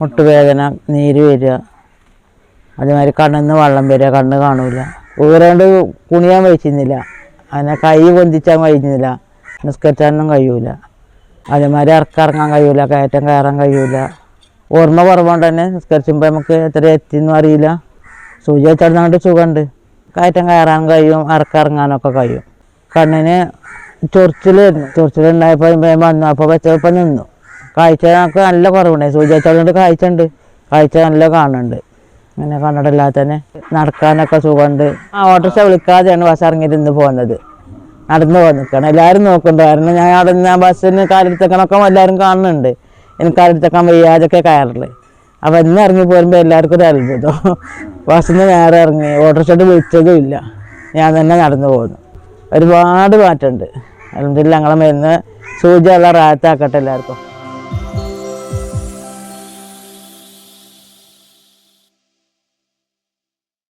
മുട്ടുവേദന, നീര് വരിക, അതേമാതിരി കണ്ണിന്ന് വെള്ളം വരിക, കണ്ണ് കാണൂല. ഊരാണ്ട് കുണിയാൻ വഹിച്ചിരുന്നില്ല, അങ്ങനെ കൈ പൊന്തിച്ചാൻ കഴിയുന്നില്ല, നിസ്കരിച്ചാനൊന്നും കഴിയൂല. അതേമാതിരി ഇറക്കാൻ കഴിയൂല, കയറ്റം കയറാൻ കഴിയൂല. ഓർമ്മ കുറവുകൊണ്ട് തന്നെ നിസ്കരിച്ചുമ്പോൾ നമുക്ക് എത്ര എത്തിയെന്നും അറിയില്ല. സൂചി വെച്ചടങ്ങാണ്ട് സുഖമുണ്ട്, കയറ്റം കയറാൻ കഴിയും, ഇറക്കാനൊക്കെ കഴിയും. കണ്ണിന് ചൊറിച്ചിലായിരുന്നു, ചൊറിച്ചിലുണ്ടായപ്പോൾ വന്നു, അപ്പോൾ വെച്ചപ്പോൾ നിന്നു. കാഴ്ചയൊക്കെ നല്ല കുറവുണ്ടായി, സൂചി വെച്ചതുകൊണ്ട് കാഴ്ച നല്ല കാണുന്നുണ്ട്. അങ്ങനെ കണ്ടിട്ടില്ലാതെ തന്നെ നടക്കാനൊക്കെ സുഖമുണ്ട്. ഓട്ടോറിക്ഷ വിളിക്കാതെയാണ് ബസ് ഇറങ്ങിയിട്ട് ഇന്ന് പോകുന്നത്. നടന്നു പോകാൻ നിൽക്കണം, എല്ലാവരും നോക്കുന്നുണ്ട്. കാരണം ഞാൻ അവിടെ നിന്ന് ബസ്സിന് കാലെടുത്തേക്കണൊക്കെ എല്ലാവരും കാണുന്നുണ്ട്. എനിക്ക് കാലെടുത്തേക്കാൻ വയ്യാതൊക്കെ കയറില്ല. അപ്പോൾ ഇന്ന് ഇറങ്ങി പോരുമ്പോൾ എല്ലാവർക്കും ഒരു അത്ഭുതം. ബസ്സിൽ നിന്ന് നേരെ ഇറങ്ങി, ഓട്ടോറിക്ഷയോട് വിളിച്ചതും ഇല്ല, ഞാൻ തന്നെ നടന്നു പോകുന്നു. ഒരുപാട് മാറ്റമുണ്ട്. അൽഹംദുലില്ലാഹ് ഞങ്ങളെ മരുന്ന് സൂചി ഉള്ള റാഹത്താക്കട്ടെ എല്ലാവർക്കും.